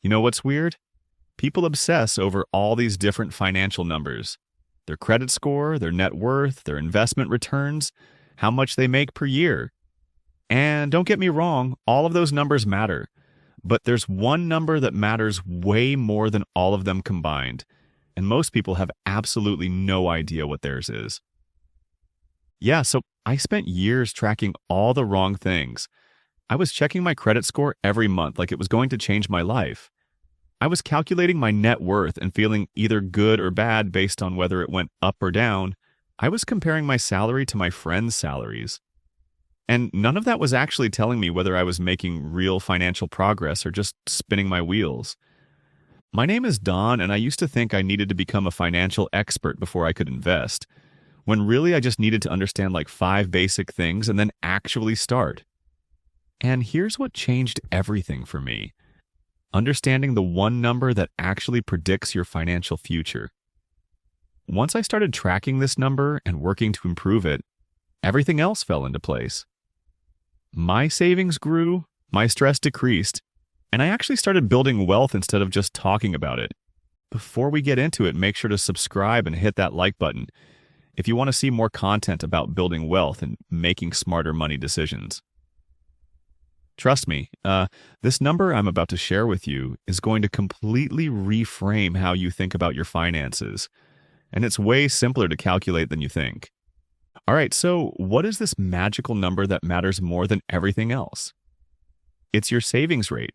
You know what's weird? People obsess over all these different financial numbers. Their credit score, their net worth, their investment returns, how much they make per year. And don't get me wrong, all of those numbers matter. But there's one number that matters way more than all of them combined. And most people have absolutely no idea what theirs is. Yeah, so I spent years tracking all the wrong things. I was checking my credit score every month like it was going to change my life. I was calculating my net worth and feeling either good or bad based on whether it went up or down. I was comparing my salary to my friends' salaries. And none of that was actually telling me whether I was making real financial progress or just spinning my wheels. My name is Don, and I used to think I needed to become a financial expert before I could invest, when really I just needed to understand like 5 basic things and then actually start. And here's what changed everything for me. Understanding the one number that actually predicts your financial future. Once I started tracking this number and working to improve it, everything else fell into place. My savings grew, my stress decreased, and I actually started building wealth instead of just talking about it. Before we get into it, make sure to subscribe and hit that like button if you want to see more content about building wealth and making smarter money decisions. Trust me, this number I'm about to share with you is going to completely reframe how you think about your finances, and it's way simpler to calculate than you think. All right, so what is this magical number that matters more than everything else? It's your savings rate.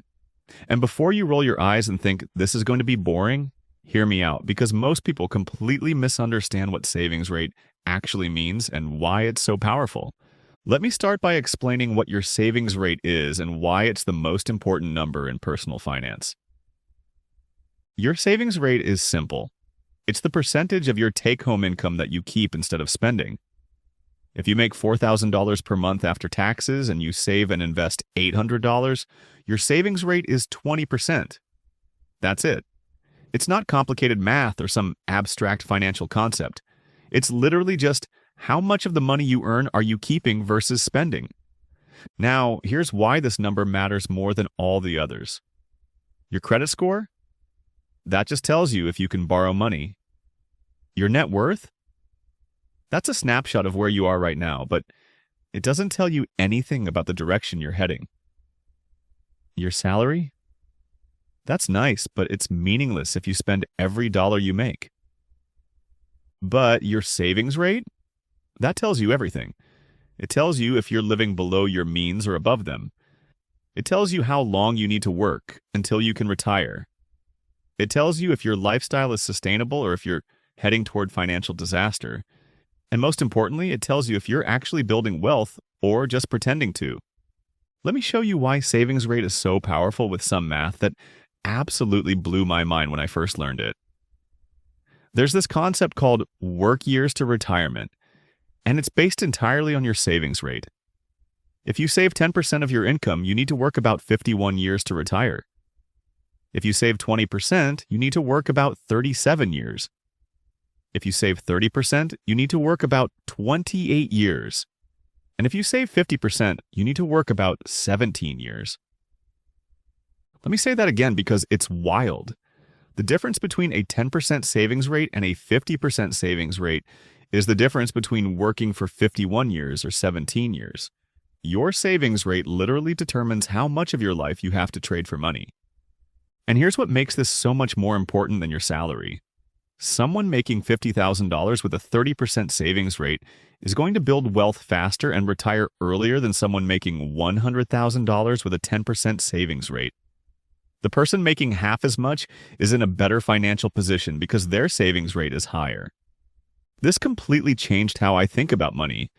And before you roll your eyes and think this is going to be boring, hear me out, because most people completely misunderstand what savings rate actually means and why it's so powerful. Let me start by explaining what your savings rate is and why it's the most important number in personal finance. Your savings rate is simple. It's the percentage of your take-home income that you keep instead of spending. If you make $4,000 per month after taxes and you save and invest $800, your savings rate is 20%. That's it. It's not complicated math or some abstract financial concept. It's literally just how much of the money you earn are you keeping versus spending. Now, here's why this number matters more than all the others. Your credit score? That just tells you if you can borrow money. Your net worth? That's a snapshot of where you are right now, but it doesn't tell you anything about the direction you're heading. Your salary? That's nice, but it's meaningless if you spend every dollar you make. But your savings rate? That tells you everything. It tells you if you're living below your means or above them. It tells you how long you need to work until you can retire. It tells you if your lifestyle is sustainable or if you're heading toward financial disaster. And most importantly, it tells you if you're actually building wealth or just pretending to. Let me show you why savings rate is so powerful with some math that absolutely blew my mind when I first learned it. There's this concept called work years to retirement, and it's based entirely on your savings rate. If you save 10% of your income, you need to work about 51 years to retire. If you save 20%, you need to work about 37 years. If you save 30%, you need to work about 28 years. And if you save 50%, you need to work about 17 years. Let me say that again because it's wild. The difference between a 10% savings rate and a 50% savings rate is the difference between working for 51 years or 17 years. Your savings rate literally determines how much of your life you have to trade for money. And here's what makes this so much more important than your salary. Someone making $50,000 with a 30% savings rate is going to build wealth faster and retire earlier than someone making $100,000 with a 10% savings rate. The person making half as much is in a better financial position because their savings rate is higher. This completely changed how I think about money.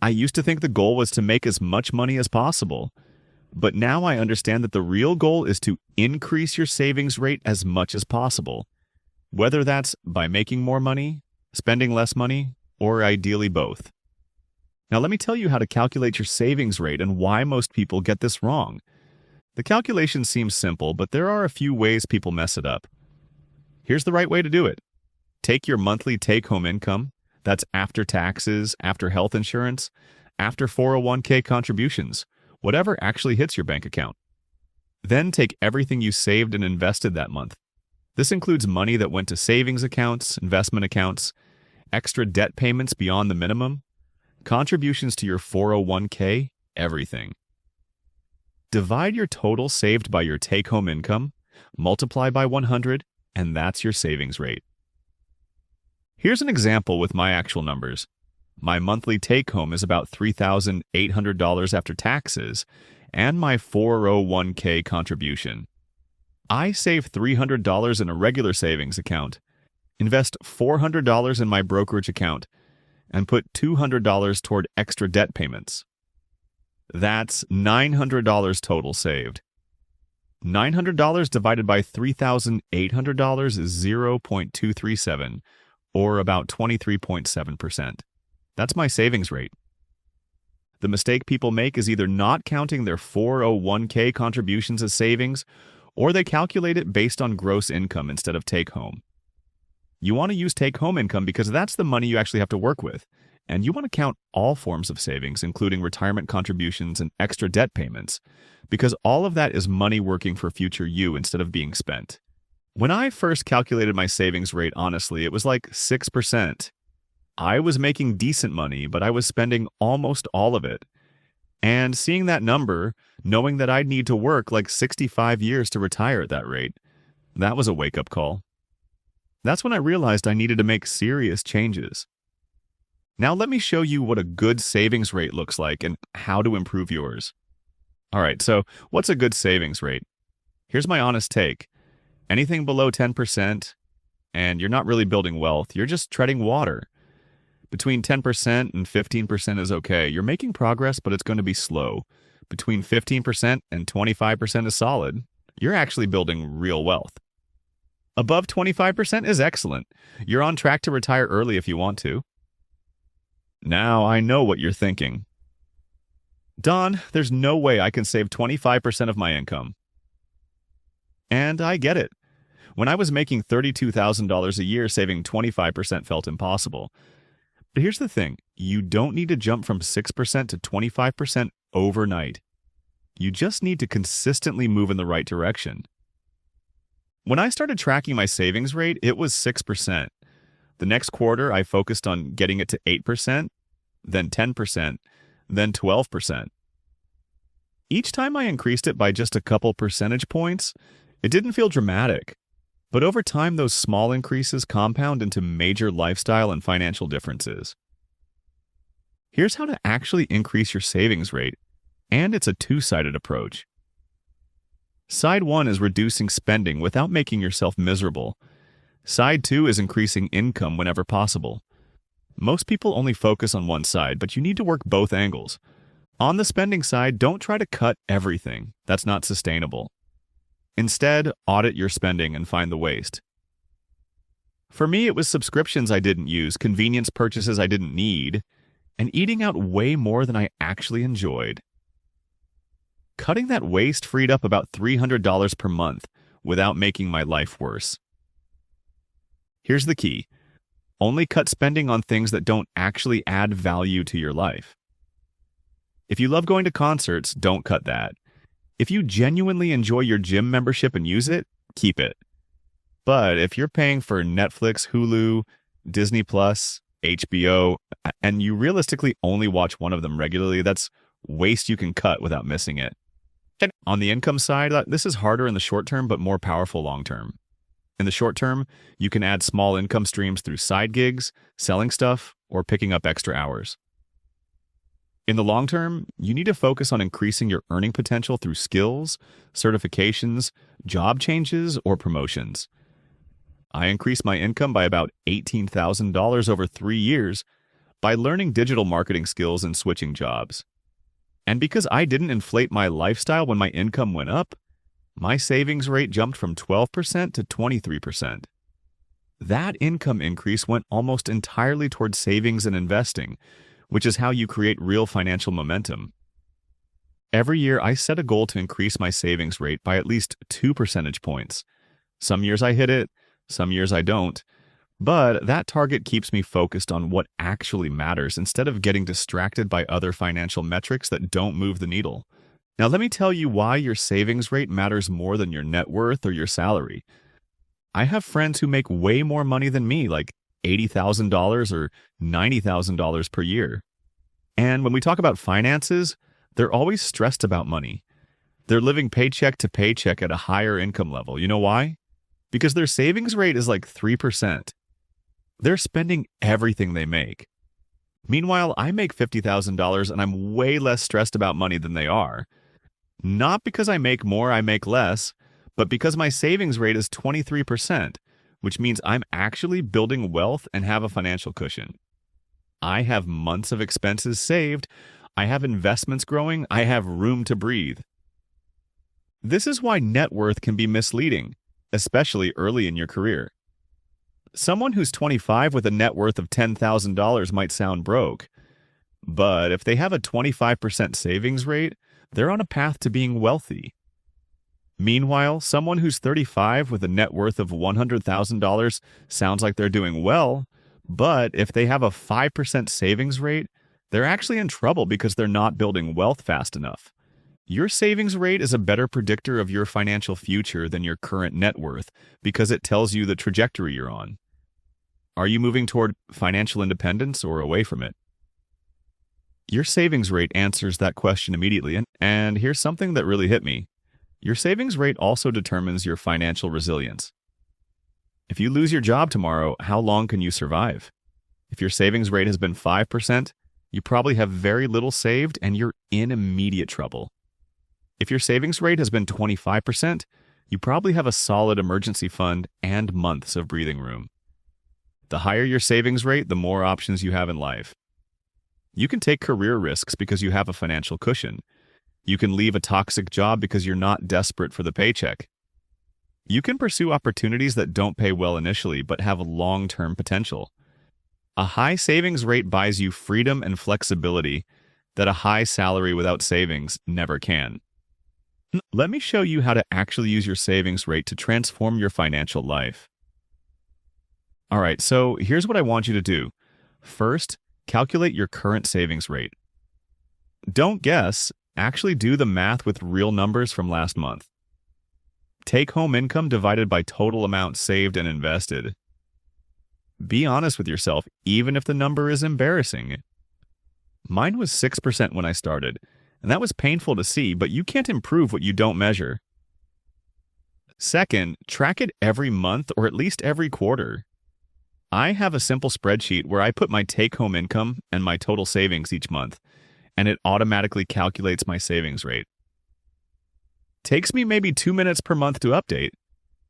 I used to think the goal was to make as much money as possible, but now I understand that the real goal is to increase your savings rate as much as possible, whether that's by making more money, spending less money, or ideally both. Now let me tell you how to calculate your savings rate and why most people get this wrong. The calculation seems simple, but there are a few ways people mess it up. Here's the right way to do it. Take your monthly take-home income, that's after taxes, after health insurance, after 401k contributions, whatever actually hits your bank account. Then take everything you saved and invested that month. This includes money that went to savings accounts, investment accounts, extra debt payments beyond the minimum, contributions to your 401k, everything. Divide your total saved by your take-home income, multiply by 100, and that's your savings rate. Here's an example with my actual numbers. My monthly take-home is about $3,800 after taxes, and my 401k contribution. I save $300 in a regular savings account, invest $400 in my brokerage account, and put $200 toward extra debt payments. That's $900 total saved. $900 divided by $3,800 is 0.237, or about 23.7%. That's my savings rate. The mistake people make is either not counting their 401k contributions as savings, or they calculate it based on gross income instead of take-home. You want to use take-home income because that's the money you actually have to work with, and you want to count all forms of savings, including retirement contributions and extra debt payments, because all of that is money working for future you instead of being spent. When I first calculated my savings rate, honestly, it was like 6%. I was making decent money, but I was spending almost all of it. And seeing that number, knowing that I'd need to work like 65 years to retire at that rate, that was a wake-up call. That's when I realized I needed to make serious changes. Now let me show you what a good savings rate looks like and how to improve yours. All right, so what's a good savings rate? Here's my honest take. Anything below 10%, and you're not really building wealth, you're just treading water. Between 10% and 15% is okay. You're making progress, but it's going to be slow. Between 15% and 25% is solid. You're actually building real wealth. Above 25% is excellent. You're on track to retire early if you want to. Now I know what you're thinking. Don, there's no way I can save 25% of my income. And I get it. When I was making $32,000 a year, saving 25% felt impossible. But here's the thing, you don't need to jump from 6% to 25% overnight. You just need to consistently move in the right direction. When I started tracking my savings rate, it was 6%. The next quarter, I focused on getting it to 8%, then 10%, then 12%. Each time I increased it by just a couple percentage points, it didn't feel dramatic. But over time, those small increases compound into major lifestyle and financial differences. Here's how to actually increase your savings rate, and it's a two-sided approach. Side 1 is reducing spending without making yourself miserable. Side 2 is increasing income whenever possible. Most people only focus on one side, but you need to work both angles. On the spending side, don't try to cut everything. That's not sustainable. Instead, audit your spending and find the waste. For me, it was subscriptions I didn't use, convenience purchases I didn't need, and eating out way more than I actually enjoyed. Cutting that waste freed up about $300 per month without making my life worse. Here's the key. Only cut spending on things that don't actually add value to your life. If you love going to concerts, don't cut that. If you genuinely enjoy your gym membership and use it, keep it. But if you're paying for Netflix, Hulu, Disney+, HBO, and you realistically only watch one of them regularly, that's waste you can cut without missing it. On the income side, this is harder in the short term, but more powerful long term. In the short term, you can add small income streams through side gigs, selling stuff, or picking up extra hours. In the long term, you need to focus on increasing your earning potential through skills, certifications, job changes, or promotions. I increased my income by about $18,000 over 3 years by learning digital marketing skills and switching jobs. And because I didn't inflate my lifestyle when my income went up, my savings rate jumped from 12% to 23%. That income increase went almost entirely towards savings and investing, which is how you create real financial momentum. Every year, I set a goal to increase my savings rate by at least 2 percentage points. Some years I hit it, some years I don't, but that target keeps me focused on what actually matters instead of getting distracted by other financial metrics that don't move the needle. Now, let me tell you why your savings rate matters more than your net worth or your salary. I have friends who make way more money than me, like $80,000 or $90,000 per year. And when we talk about finances, they're always stressed about money. They're living paycheck to paycheck at a higher income level. You know why? Because their savings rate is like 3%. They're spending everything they make. Meanwhile, I make $50,000 and I'm way less stressed about money than they are. Not because I make more, I make less, but because my savings rate is 23%, which means I'm actually building wealth and have a financial cushion. I have months of expenses saved, I have investments growing, I have room to breathe. This is why net worth can be misleading, especially early in your career. Someone who's 25 with a net worth of $10,000 might sound broke, but if they have a 25% savings rate, they're on a path to being wealthy. Meanwhile, someone who's 35 with a net worth of $100,000 sounds like they're doing well, but if they have a 5% savings rate, they're actually in trouble because they're not building wealth fast enough. Your savings rate is a better predictor of your financial future than your current net worth because it tells you the trajectory you're on. Are you moving toward financial independence or away from it? Your savings rate answers that question immediately, and here's something that really hit me. Your savings rate also determines your financial resilience. If you lose your job tomorrow, how long can you survive? If your savings rate has been 5%, you probably have very little saved and you're in immediate trouble. If your savings rate has been 25%, you probably have a solid emergency fund and months of breathing room. The higher your savings rate, the more options you have in life. You can take career risks because you have a financial cushion. You can leave a toxic job because you're not desperate for the paycheck. You can pursue opportunities that don't pay well initially but have long-term potential. A high savings rate buys you freedom and flexibility that a high salary without savings never can. Let me show you how to actually use your savings rate to transform your financial life. All right, so here's what I want you to do. First, calculate your current savings rate. Don't guess, actually do the math with real numbers from last month. Take-home income divided by total amount saved and invested. Be honest with yourself, even if the number is embarrassing. Mine was 6% when I started, and that was painful to see, but you can't improve what you don't measure. Second, track it every month or at least every quarter. I have a simple spreadsheet where I put my take-home income and my total savings each month, and it automatically calculates my savings rate. Takes me maybe 2 minutes per month to update.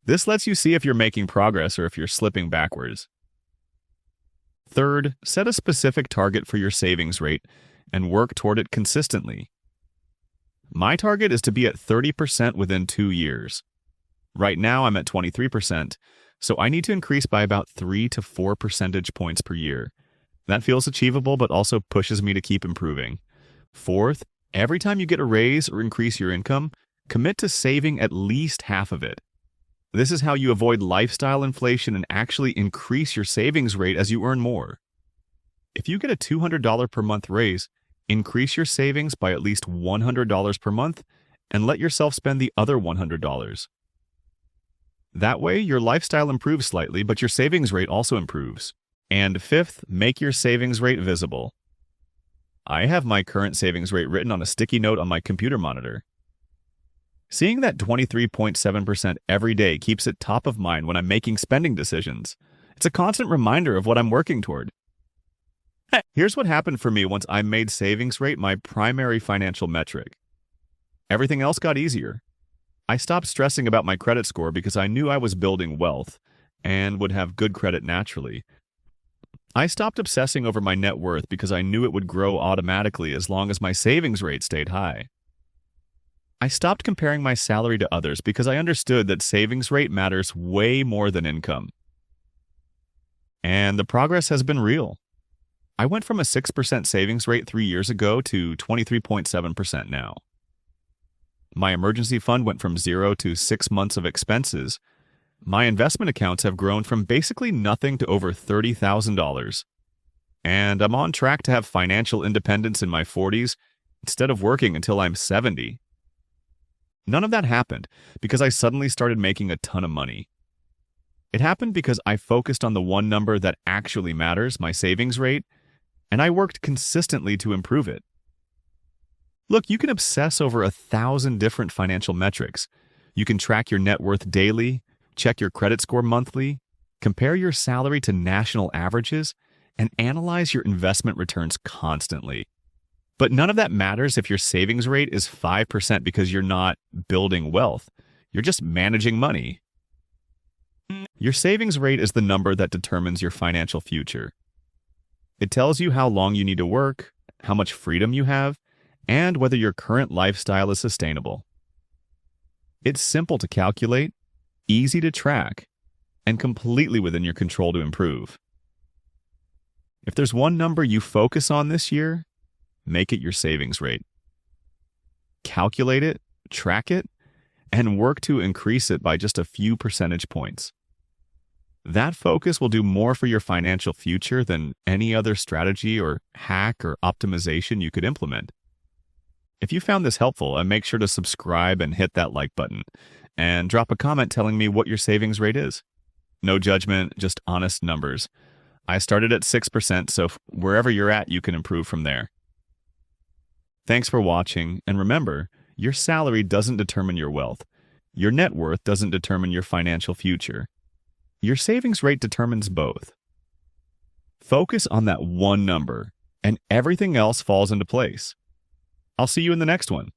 This lets you see if you're making progress or if you're slipping backwards. Third, set a specific target for your savings rate and work toward it consistently. My target is to be at 30% within 2 years. Right now, I'm at 23%, so I need to increase by about 3 to 4 percentage points per year. That feels achievable, but also pushes me to keep improving. Fourth, every time you get a raise or increase your income, commit to saving at least half of it. This is how you avoid lifestyle inflation and actually increase your savings rate as you earn more. If you get a $200 per month raise, increase your savings by at least $100 per month and let yourself spend the other $100. That way, your lifestyle improves slightly, but your savings rate also improves. And fifth, make your savings rate visible. I have my current savings rate written on a sticky note on my computer monitor. Seeing that 23.7% every day keeps it top of mind when I'm making spending decisions. It's a constant reminder of what I'm working toward. Here's what happened for me once I made savings rate my primary financial metric. Everything else got easier. I stopped stressing about my credit score because I knew I was building wealth and would have good credit naturally. I stopped obsessing over my net worth because I knew it would grow automatically as long as my savings rate stayed high. I stopped comparing my salary to others because I understood that savings rate matters way more than income. And the progress has been real. I went from a 6% savings rate 3 years ago to 23.7% now. My emergency fund went from 0 to 6 months of expenses. My investment accounts have grown from basically nothing to over $30,000. And I'm on track to have financial independence in my 40s instead of working until I'm 70. None of that happened because I suddenly started making a ton of money. It happened because I focused on the one number that actually matters, my savings rate, and I worked consistently to improve it. Look, you can obsess over 1,000 different financial metrics. You can track your net worth daily, check your credit score monthly, compare your salary to national averages, and analyze your investment returns constantly. But none of that matters if your savings rate is 5% because you're not building wealth. You're just managing money. Your savings rate is the number that determines your financial future. It tells you how long you need to work, how much freedom you have, and whether your current lifestyle is sustainable. It's simple to calculate, easy to track, and completely within your control to improve. If there's one number you focus on this year, make it your savings rate. Calculate it, track it, and work to increase it by just a few percentage points. That focus will do more for your financial future than any other strategy or hack or optimization you could implement. If you found this helpful, make sure to subscribe and hit that like button, and drop a comment telling me what your savings rate is. No judgment, just honest numbers. I started at 6%, so wherever you're at, you can improve from there. Thanks for watching, and remember, your salary doesn't determine your wealth. Your net worth doesn't determine your financial future. Your savings rate determines both. Focus on that one number, and everything else falls into place. I'll see you in the next one.